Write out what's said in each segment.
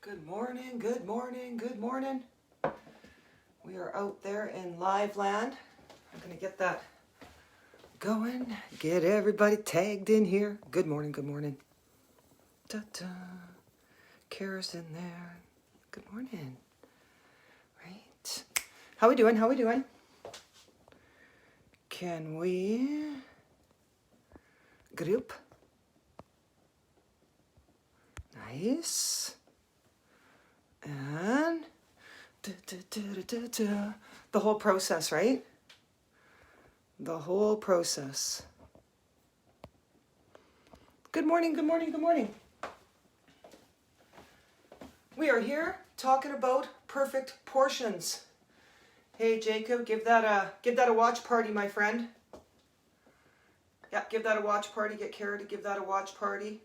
Good morning, good morning, good morning. We are out there in live land. I'm going to get that going. Get everybody tagged in here. Good morning, good morning. Ta-ta. Kara's in there. Good morning. Right. How we doing? How we doing? Can we group? Nice. And the whole process, right? The whole process. Good morning, good morning, good morning. We are here talking about perfect portions. Hey Jacob, give that a watch party, my friend. Yeah, give that a watch party. Get Kara to give that a watch party.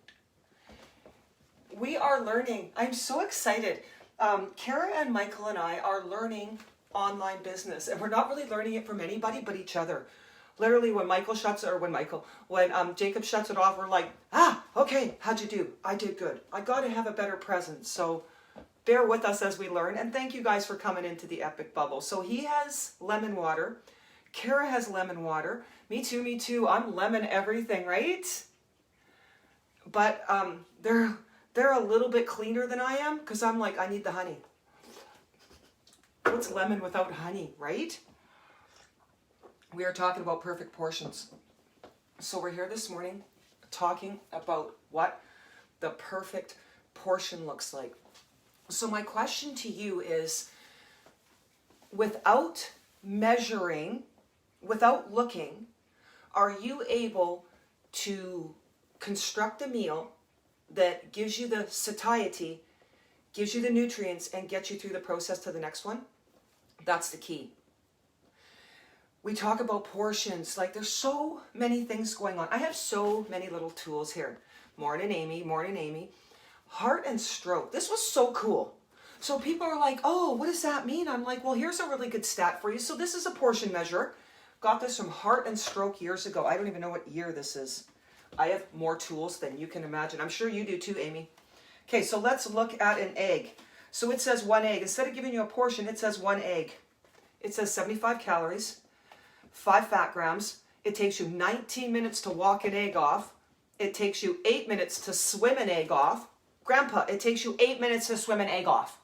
We are learning. I'm so excited. Kara and Michael and I are learning online business, and we're not really learning it from anybody but each other. Literally, when Jacob shuts it off, we're like, okay, how'd you do? I did good. I got to have a better presence. So bear with us as we learn, and thank you guys for coming into the Epic Bubble. So he has lemon water. Kara has lemon water. Me too. I'm lemon everything, right? But they're a little bit cleaner than I am because I'm like, I need the honey. What's lemon without honey, right? We are talking about perfect portions. So we're here this morning talking about what the perfect portion looks like. So my question to you is, without measuring, without looking, are you able to construct a meal that gives you the satiety, gives you the nutrients, and gets you through the process to the next one? That's the key. We talk about portions, like there's so many things going on. I have so many little tools here. Morning, Amy. Morning, Amy. Heart and stroke. This was so cool. So people are like, oh, what does that mean? I'm like, well, here's a really good stat for you. So this is a portion measure. Got this from Heart and Stroke years ago. I don't even know what year this is. I have more tools than you can imagine. I'm sure you do too, Amy. Okay, so let's look at an egg. So it says 1 egg. Instead of giving you a portion, it says 1 egg. It says 75 calories, 5 fat grams. It takes you 19 minutes to walk an egg off. It takes you 8 minutes to swim an egg off. Grandpa, it takes you 8 minutes to swim an egg off.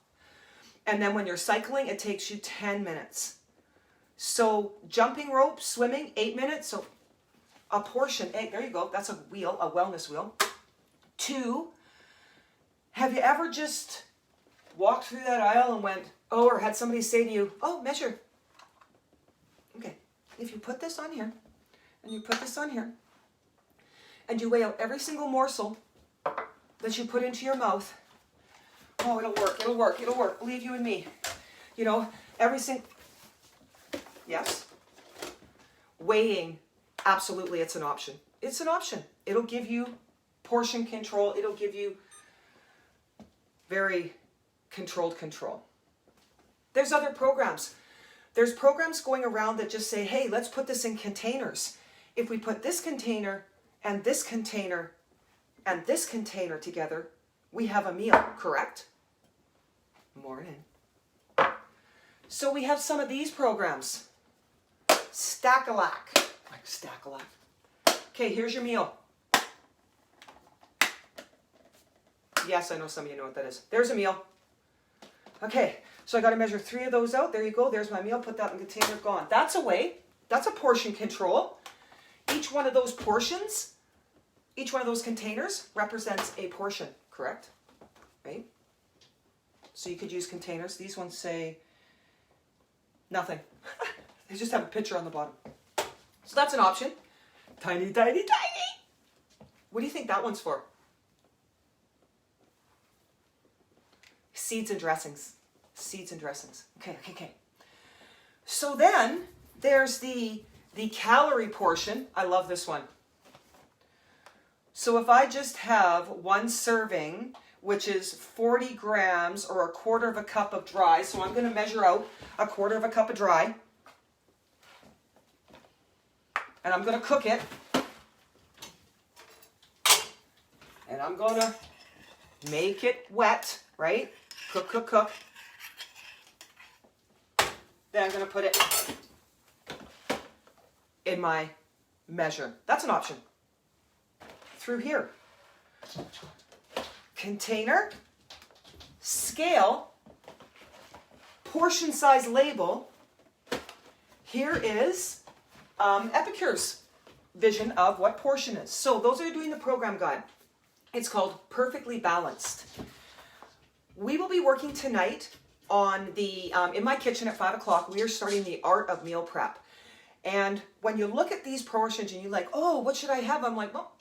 And then when you're cycling, it takes you 10 minutes. So jumping rope, swimming, 8 minutes. So a portion, egg, there you go. That's a wheel, a wellness wheel. 2, have you ever just walked through that aisle and went, oh, or had somebody say to you, oh, measure. Okay, if you put this on here, and you put this on here, and you weigh out every single morsel that you put into your mouth, oh, it'll work. Believe you and me. You know, every single, yes, weighing, absolutely, it's an option. It's an option. It'll give you portion control. It'll give you very controlled control. There's other programs. There's programs going around that just say, hey, let's put this in containers. If we put this container and this container and this container together, we have a meal, correct? Morning. So we have some of these programs. Stack-a-lack. Like Stack-a-lack. Okay, here's your meal. Yes, I know some of you know what that is. There's a meal. Okay, so I got to measure 3 of those out. There you go. There's my meal. Put that in the container. Gone. That's a way. That's a portion control. Each one of those portions, each one of those containers represents a portion, correct? Right? So you could use containers. These ones say nothing. They just have a picture on the bottom. So that's an option. Tiny, tiny, tiny. What do you think that one's for? Seeds and dressings. Seeds and dressings. Okay. So then there's the calorie portion. I love this one. So if I just have 1 serving, which is 40 grams or 1/4 cup of dry, so I'm going to measure out 1/4 cup of dry. And I'm going to cook it. And I'm going to make it wet, right? Cook, cook, cook. Then I'm going to put it in my measure. That's an option. Through here. Container, scale, portion size label. Here is Epicure's vision of what portion is. So those are doing the program guide. It's called Perfectly Balanced. We will be working tonight on the, in my kitchen at 5 o'clock, we are starting the art of meal prep. And when you look at these portions and you're like, oh, what should I have? I'm like, well,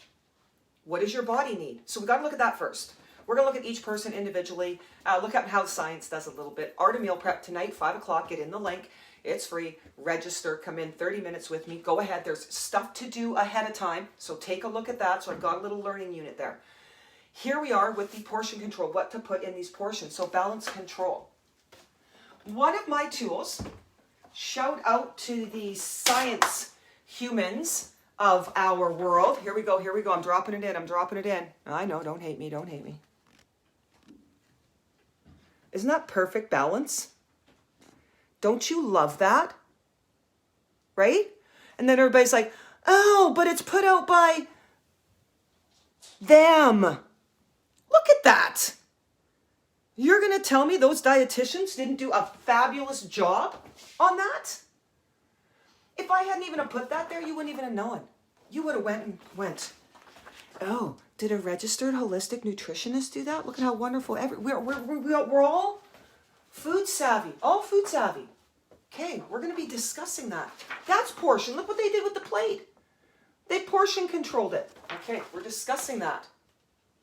what does your body need? So we got to look at that first. We're going to look at each person individually, look at how science does a little bit. Art of meal prep tonight, 5 o'clock, get in the link. It's free. Register, come in 30 minutes with me. Go ahead. There's stuff to do ahead of time. So take a look at that. So I've got a little learning unit there. Here we are with the portion control, what to put in these portions. So balance control. One of my tools, shout out to the science humans of our world. Here we go, here we go. I'm dropping it in, I'm dropping it in. I know, don't hate me, don't hate me. Isn't that perfect balance? Don't you love that? Right? And then everybody's like, oh, but it's put out by them. Look at that. You're going to tell me those dietitians didn't do a fabulous job on that? If I hadn't even put that there, you wouldn't even have known. You would have went, oh, did a registered holistic nutritionist do that? Look at how wonderful. We're all food savvy, all food savvy. Okay, we're going to be discussing that. That's portion. Look what they did with the plate. They portion controlled it. Okay, we're discussing that.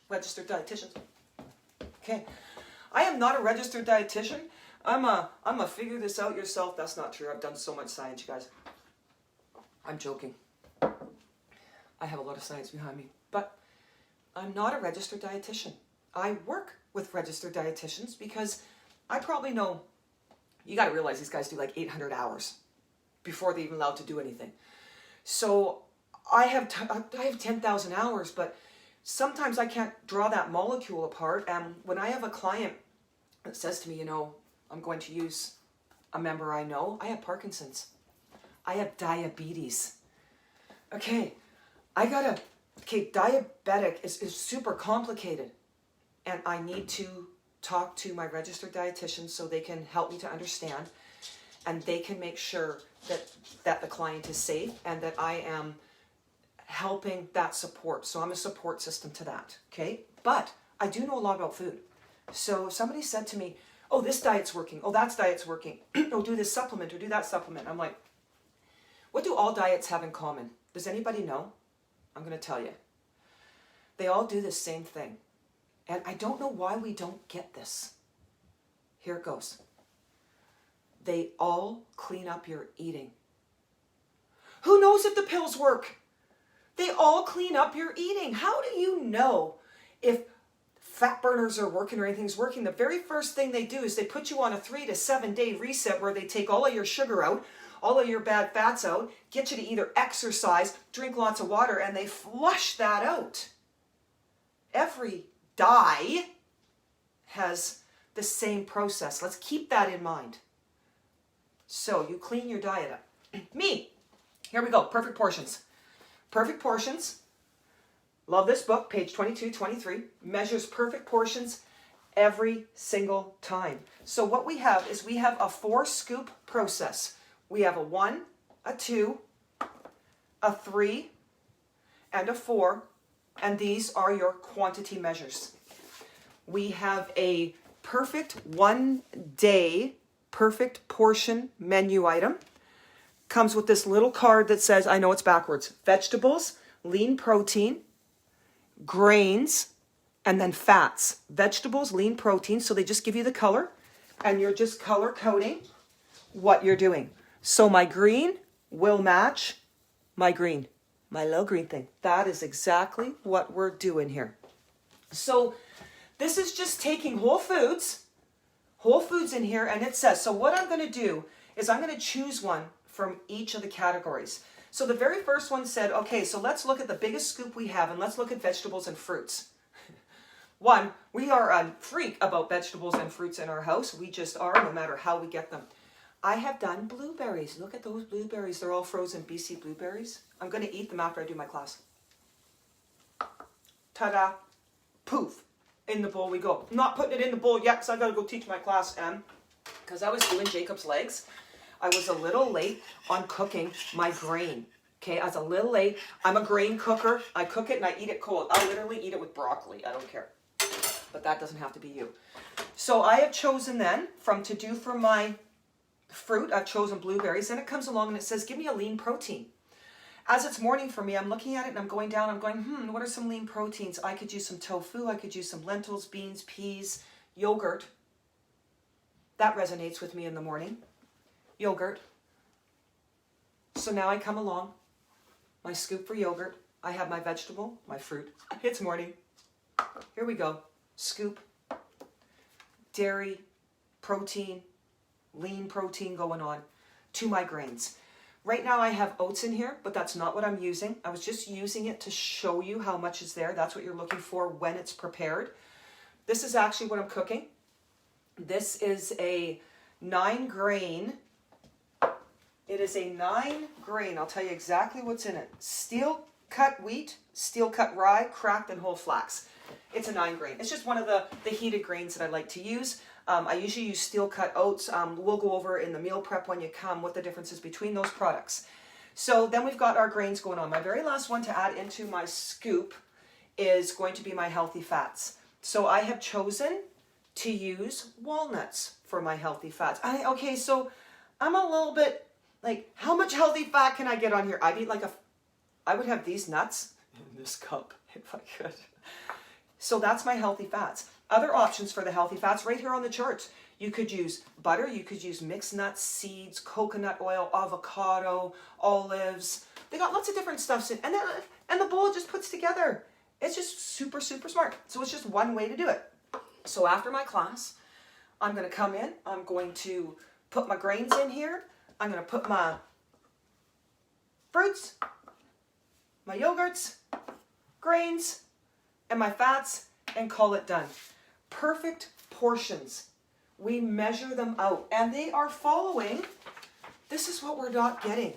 Registered dietitians. Okay, I am not a registered dietitian. I'm a figure this out yourself. That's not true. I've done so much science, you guys. I'm joking. I have a lot of science behind me, but I'm not a registered dietitian. I work with registered dietitians because I probably know, you got to realize these guys do like 800 hours before they're even allowed to do anything. So I have 10,000 hours, but sometimes I can't draw that molecule apart. And when I have a client that says to me, you know, I'm going to use a member I know, I have Parkinson's. I have diabetes. Okay, diabetic is super complicated. And I need to talk to my registered dietitian so they can help me to understand. And they can make sure that the client is safe and that I am helping that support. So I'm a support system to that, okay? But I do know a lot about food. So if somebody said to me, oh, this diet's working, oh, that diet's working, oh, do this supplement or do that supplement. I'm like, what do all diets have in common? Does anybody know? I'm going to tell you. They all do the same thing. And I don't know why we don't get this. Here it goes. They all clean up your eating. Who knows if the pills work? They all clean up your eating. How do you know if fat burners are working or anything's working? The very first thing they do is they put you on a 3 to 7 day reset where they take all of your sugar out, all of your bad fats out, get you to either exercise, drink lots of water, and they flush that out. Every dye has the same process. Let's keep that in mind. So you clean your diet up. Me, here we go, Perfect Portions. Perfect Portions, love this book, page 22, 23, measures perfect portions every single time. So what we have is we have a 4-scoop process. We have a 1, a 2, a 3, and a 4, and these are your quantity measures. We have a perfect 1-day perfect portion menu item. Comes with this little card that says, I know it's backwards, vegetables, lean protein, grains, and then fats. Vegetables, lean protein, so they just give you the color, and you're just color coding what you're doing. So my green will match my green, my little green thing. That is exactly what we're doing here. So this is just taking whole foods in here, and it says, so what I'm going to do is I'm going to choose one from each of the categories. So the very first one said, okay, so let's look at the biggest scoop we have, and let's look at vegetables and fruits. One, we are a freak about vegetables and fruits in our house. We just are, no matter how we get them. I have done blueberries. Look at those blueberries. They're all frozen BC blueberries. I'm going to eat them after I do my class. Ta-da. Poof. In the bowl we go. I'm not putting it in the bowl yet because I've got to go teach my class, because I was doing Jacob's legs. I was a little late on cooking my grain. Okay, I was a little late. I'm a grain cooker. I cook it and I eat it cold. I'll literally eat it with broccoli. I don't care. But that doesn't have to be you. So I have chosen then, to do for my fruit, I've chosen blueberries. Then it comes along and it says, give me a lean protein. As it's morning for me, I'm looking at it and I'm going down. I'm going, what are some lean proteins? I could use some tofu. I could use some lentils, beans, peas, yogurt. That resonates with me in the morning. Yogurt. So now I come along. My scoop for yogurt. I have my vegetable, my fruit. It's morning. Here we go. Scoop. Dairy, protein, lean protein going on. To my grains. Right now I have oats in here, but that's not what I'm using. I was just using it to show you how much is there. That's what you're looking for when it's prepared. This is actually what I'm cooking. This is a 9-grain. It is a 9-grain. I'll tell you exactly what's in it. Steel cut wheat, steel cut rye, cracked and whole flax. It's a 9-grain. It's just one of the heated grains that I like to use. I usually use steel cut oats. We'll go over in the meal prep when you come what the difference is between those products. So then we've got our grains going on. My very last one to add into my scoop is going to be my healthy fats. So I have chosen to use walnuts for my healthy fats. Okay, so I'm a little bit like, how much healthy fat can I get on here? I would have these nuts in this cup if I could. So that's my healthy fats. Other options for the healthy fats right here on the charts. You could use butter, you could use mixed nuts, seeds, coconut oil, avocado, olives. They got lots of different stuffs in, and the bowl just puts together. It's just super, super smart. So it's just one way to do it. So after my class, I'm going to come in. I'm going to put my grains in here. I'm going to put my fruits, my yogurts, grains, and my fats, and call it done. Perfect portions. We measure them out, and they are following. This is what we're not getting.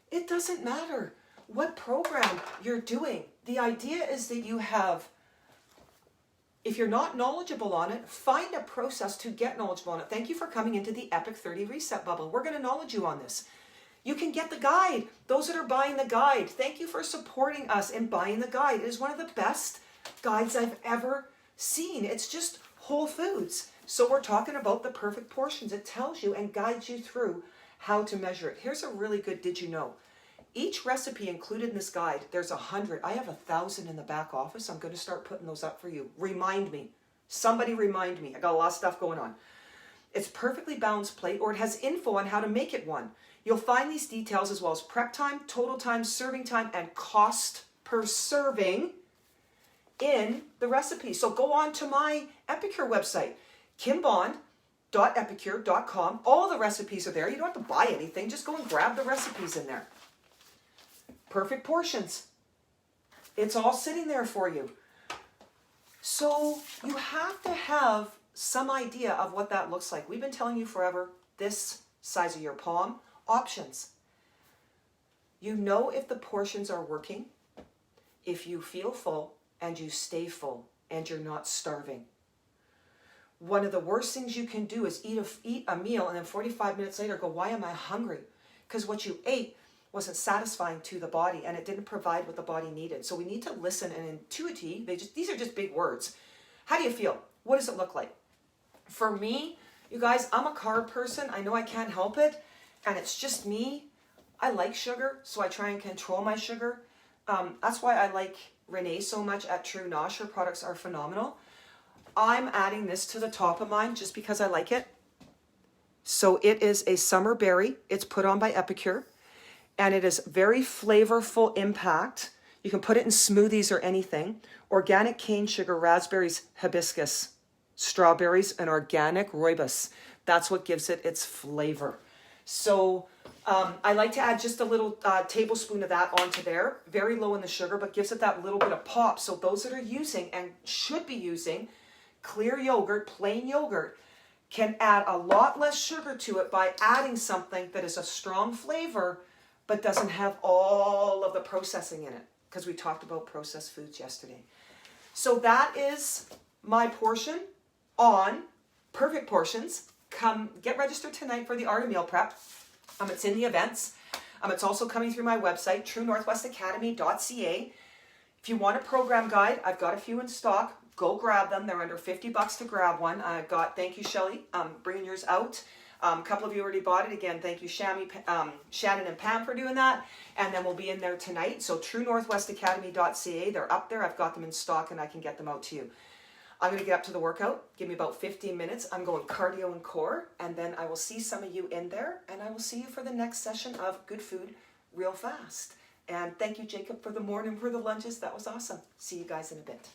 It doesn't matter what program you're doing. The idea is that you have, if you're not knowledgeable on it, find a process to get knowledgeable on it. Thank you for coming into the Epic 30 Reset Bubble. We're going to knowledge you on this. You can get the guide. Those that are buying the guide, thank you for supporting us and buying the guide. It is one of the best guides I've ever seen. It's just whole foods. So we're talking about the perfect portions. It tells you and guides you through how to measure it. Here's a really good did you know. Each recipe included in this guide, there's 100. I have 1,000 in the back office. I'm going to start putting those up for you. Remind me. Somebody remind me. I got a lot of stuff going on. It's perfectly balanced plate, or it has info on how to make it one. You'll find these details as well as prep time, total time, serving time, and cost per serving in the recipe. So go on to my Epicure website, kimbond.epicure.com. All the recipes are there. You don't have to buy anything. Just go and grab the recipes in there. Perfect portions. It's all sitting there for you. So you have to have some idea of what that looks like. We've been telling you forever, this size of your palm, options. You know if the portions are working, if you feel full and you stay full and you're not starving. One of the worst things you can do is eat a meal and then 45 minutes later go, why am I hungry? Because what you ate wasn't satisfying to the body and it didn't provide what the body needed. So we need to listen and intuitively, these are just big words. How do you feel? What does it look like? For me, you guys, I'm a carb person. I know I can't help it. And it's just me. I like sugar, so I try and control my sugar. That's why I like Renee so much at True Nosh. Her products are phenomenal. I'm adding this to the top of mine just because I like it. So it is a summer berry. It's put on by Epicure. And it is very flavorful impact. You can put it in smoothies or anything. Organic cane sugar, raspberries, hibiscus, strawberries, and organic rooibos. That's what gives it its flavor. So I like to add just a little tablespoon of that onto there. Very low in the sugar, but gives it that little bit of pop. So those that are using and should be using clear yogurt, plain yogurt, can add a lot less sugar to it by adding something that is a strong flavor but doesn't have all of the processing in it, because we talked about processed foods yesterday. So that is my portion on Perfect Portions. Come get registered tonight for the Art of Meal Prep. It's in the events. It's also coming through my website, truenorthwestacademy.ca. If you want a program guide, I've got a few in stock. Go grab them. They're under $50 to grab one. Thank you, Shelly, bringing yours out. A couple of you already bought it. Again, thank you, Shannon and Pam, for doing that. And then we'll be in there tonight. So truenorthwestacademy.ca. They're up there. I've got them in stock and I can get them out to you. I'm going to get up to the workout. Give me about 15 minutes. I'm going cardio and core. And then I will see some of you in there. And I will see you for the next session of Good Food Real Fast. And thank you, Jacob, for the morning, for the lunches. That was awesome. See you guys in a bit.